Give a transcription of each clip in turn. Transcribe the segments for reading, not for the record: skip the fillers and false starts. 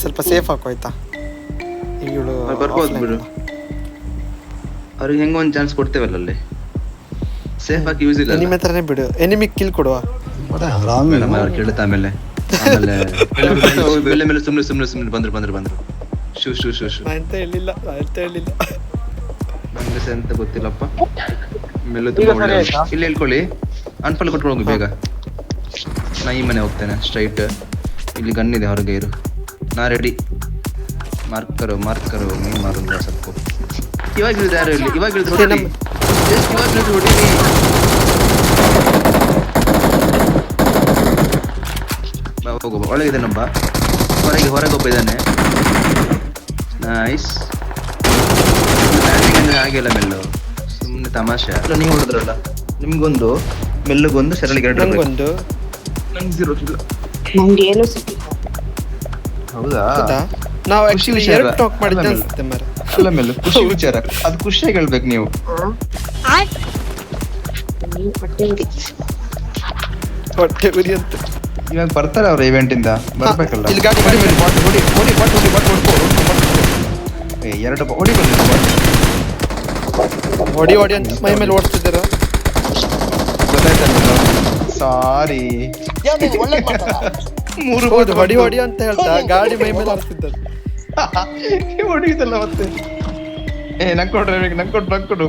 ಸ್ವಲ್ಪ ಸೇಫ್ ಹಾಕು ಆಯ್ತಾ. ಇವಳು ಬರ್ಬೋದು ಬಿಡು, ಅವ್ರಿಗೆ ಹೆಂಗ ಒಂದು ಚಾನ್ಸ್ ಕೊಡ್ತೇವಲ್ಲ ಅಲ್ಲಿ, ಸೇಫ್ ಆಗಿ ಯೂಸ್ ಇಲ್ಲ. ನಿಮ್ಮ ಹತ್ರನೇ ಬಿಡು, ಎನಿಮಿ ಕಿಲ್ ಕೊಡುವ. ಅವ್ರು ಕೇಳುತ್ತೆ ಆಮೇಲೆ ಮೇಲೆ ಮೇಲೆ ಸುಮ್ಮನೆ ಬಂದ್ರು ಶೂ ಶೂ ಶೂ ಶೂ ಅಂತ ಹೇಳಿಲ್ಲ ನಂಗೆ ಎಂತ ಗೊತ್ತಿಲ್ಲಪ್ಪ. ಮೇಲೂ ತುಂಬಾ ಒಳ್ಳೆ ಇಲ್ಲಿ ಹೇಳ್ಕೊಳ್ಳಿ, ಅನ್ಫಲ್ ಕೊಟ್ಕೊಂಡು ಹೋಗಿ ಬೇಗ. ನಾ ಈ ಮನೆ ಹೋಗ್ತೇನೆ ಸ್ಟ್ರೈಟ್. ಇಲ್ಲಿ ಗನ್ ಇದೆ, ಹೊರಗೆ ಇರು, ನಾ ರೆಡಿ. ಮಾರ್ಕರು ನೀವು ಮಾರು ಸ್ವಲ್ಪ. ಇವಾಗ ಇಳಿದು ಯಾರು ಇಲ್ಲಿ, ಇವಾಗ ಇಳಿದು ಹೊಡೀರಿ. ಹೋಗುವ ಒಳಗಿದೆ ನಬ್ಬ, ಹೊರಗೆ ಒಬ್ಬ ಇದ್ದಾನೆ. ನೈಸ್. ಆಗಿಲ್ಲ ಮೆಲ್ಲು, ಸುಮ್ಮನೆ ತಮಾಷೆ ಅಲ್ಲ. ನೀವು ಹೊಡೆದ್ರಲ್ಲ, ನಿಮ್ಗೊಂದು ಮೆಲ್ಲುಗೊಂದು ಶರಳಿಗೆ ಎರಡು ನಂಗೊಂದು. ನಂಗೆ 0 ಇಲ್ಲ. ನಂಗೇನು ಸಿಕ್ಕಿಲ್ಲ. ಹೌದಾ? ನಾವು ಆಕ್ಚುಲಿ ಎರಡು ಟಾಕ್ ಮಾಡಿದ್ದೆ ಅನ್ಸುತ್ತೆ ಮಾರೆ. ಅಲ್ಲ ಮೆಲ್ಲು, ಖುಷಿ ವಿಚಾರ, ಅದು ಖುಷಿಯಾಗಿ ಹೇಳ್ಬೇಕು ನೀವು. ಹೊಟ್ಟೆ ಉರಿ ಅಂತ. ಇವಾಗ ಬರ್ತಾರೆ ಅವ್ರ ಇವೆಂಟ್ ಇಂದ, ಬರ್ಬೇಕಲ್ಲ. ಇಲ್ಲಿ ಗಾಡಿ ಎರಡು ಹೊಡಿ ಹೊಡಿ ಅಂತ ಮೈ ಮೇಲೆ ಓಡಿಸ್ತಿದ್ದಾರ. ಗೊತ್ತಾಯ್ತಲ್ಲ, ಸಾರಿ. ಹೌದು, ಹೊಡಿ ಅಂತ ಹೇಳ್ತಾ ಗಾಡಿ ಮೈ ಮೇಲೆ ಓಡಿಸ್ತಿದ್ದ. ಹೊಡಿಯುದಲ್ಲ ಮತ್ತೆ. ನಂಗೆ ಕೊಡು.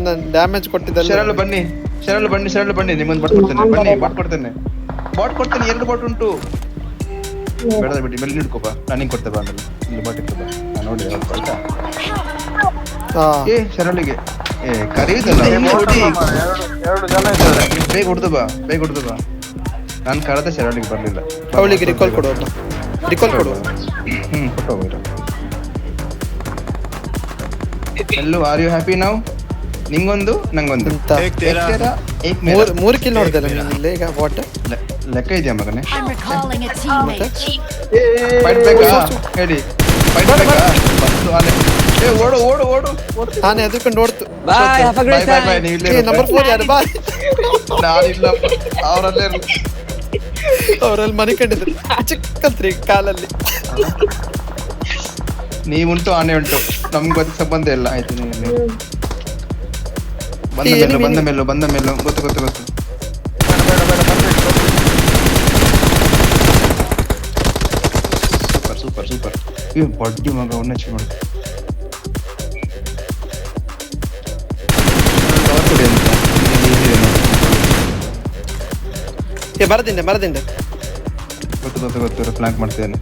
ನಾನು ಡ್ಯಾಮೇಜ್ ಕೊಟ್ಟಿದ್ದಲ್ಲ. ಶರಳು ಬನ್ನಿ ನಿಮ್ಮನ್ನು ಕೊಡ್ತೇನೆ. ಬಾಟ್ ಕೊಡ್ತೇನೆ 2 ಬಾಟ್ ಉಂಟು. ಬೇಡ ಬಿಡಿ, ಮೇಲೆ ನಿಡ್ಕೋಪ, ನನಗೆ ಕೊಡ್ತೇವೆ ಆಮೇಲೆ. ಇಲ್ಲಿ ಬಾಟ್ ಇಟ್ಟು ಬಾ, ನಾನು ನೋಡಿ ಆಯ್ತಾ. ಶರಳಿಗೆ ಕರೆಯುದಲ್ಲ, ಬೇಗ ಹೊಡ್ದು ಬಾ. ನಾನು ಕರೆದ ಶರಳಿಗೆ ಬರ್ಲಿಲ್ಲ. ಅವಳಿಗೆ ರಿಕಾಲ್ ಕೊಡು. ಕೊಟ್ಟು ಹೋಗ್ಬಿಟ್ಟು. ಎಲ್ಲೂ ಆರ್ ಯು ಹ್ಯಾಪಿ ನಾವು? ನಿಂಗೊಂದು ನಂಗೊಂದು. 3 ಕಿಲ್ ನೋಡ್ದಲ್ಲ ನೀನು ಈಗ. ವಾಟ್ ಲೆಕ್ಕ ಇದೆಯಾ ಮಗನೇ? ಹೇಳಿ ಓಡು. ಆನೆ ಎದ್ಕೊಂಡು ಓಡ್ತು. ಬಾಯ್. ನಂಬರ್ 4 ಯಾರು? ಬಾಯ್. ನಾನಿಲ್ಲ, ಅವರಲ್ಲಿ ಮನೆ ಕಂಡಿದ್ರು ಚಿಕ್ಕಂತ್ರಿ ಕಾಲಲ್ಲಿ. ನೀವುಂಟು ಆನೆ ಉಂಟು, ನಮ್ಗೆ ಅದಕ್ಕೆ ಸಂಬಂಧ ಇಲ್ಲ. ಆಯ್ತು, ನೀವು ಬಂದ ಮೇಲೂ ಗೊತ್ತು. ಸೂಪರ್. ಇವ್ ಬಡ್ಡಿ ಮಗ ಒಣ್ಣೆ ಮಾಡು. ಮರದಿಂಡೆ ಗೊತ್ತು. ಫ್ಲಾಂಕ್ ಮಾಡ್ತಿದ್ದೇನೆ.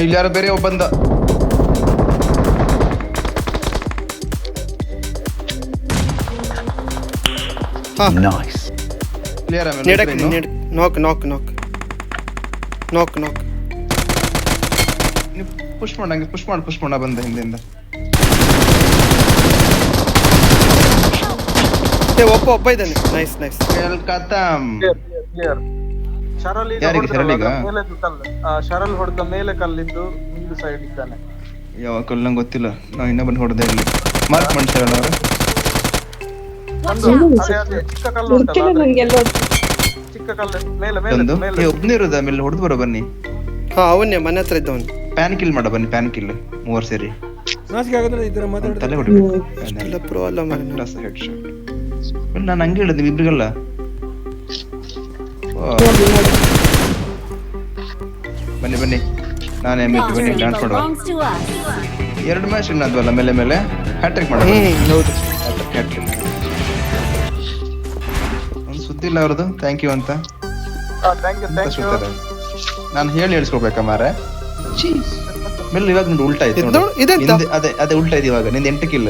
ಇಲ್ಲಿ ಯಾರೋ ಬೇರೆ ಒಬ್ಬ ಬಂದ. ನಾಕ್. ಪುಷ್ ಮಾಡ ಬಂದ ಹಿಂದಿಂದ. ಒಬ್ಬ ಇದ್ದಾನೆ. ನೈಸ್. ಶರಲ್ ಹೊಡೆದ ಮೇಲೆ ಕಲ್ಲಿದ್ದು ಹಿಂದು ಸೈಡ್ ಇದ್ದಾನೆ. ಯಾವ ಕಲ್ಲು ನಂಗೆ ಗೊತ್ತಿಲ್ಲ, ನಾವು ಇನ್ನೊಬ್ಬನ ಹೊಡೆದ ಇಲ್ಲಿ. ಮಾರ್ಕ್ ಮಾಡಿ ಶರಲ್ ಅವರು. ಚಿಕ್ಕ ಕಲ್ಲು ಉಂಟಲ್ಲ, ಚಿಕ್ಕ ಕಲ್ಲು ಮೇಲೆ ಒಬ್ಬನೇ ಇರೋದ ಮೇಲೆ ಹೊಡೆದು ಬರೋ ಬನ್ನಿ. ಅವನ್ನೇ ಮನೆ ಹತ್ರ ಇದ್ದವನು. ಪ್ಯಾನ್ ಕಿಲ್ ಮಾಡ ಬನ್ನಿ, ಪ್ಯಾನ್ ಕಿಲ್ 3 ಸೇರಿ. ತಲೆ ನಾನು ಹಂಗೆ ಹೇಳಿದ್ ನೀವು ಇಬ್ರಿಗಲ್ಲ. ಬನ್ನಿ ನಾನೇ ಬನ್ನಿ, ಡ್ಯಾನ್ಸ್ ಮಾಡುವ. 2 ಮ್ಯಾಚ್ ಇನ್ನದ್ವಲ್ಲ ಮೇಲೆ ಹ್ಯಾಟ್ರಿಕ್ ಮಾಡ. ಒಂದು ಸುದ್ದಿ ಇಲ್ಲ ಅವ್ರದ್ದು, ಥ್ಯಾಂಕ್ ಯು ಅಂತ. ನಾನು ಹೇಳಿಸ್ಕೊಳ್ಬೇಕಾ ಮಾರೆ? ಮೇಲೆ ಇವಾಗ ನೋಡಿ ಉಲ್ಟಾ ಇತ್ತು. ಅದೇ ಉಲ್ಟಾ ಇದೆ ಇವಾಗ. ನಿಂದ 8 ಕಿಲ್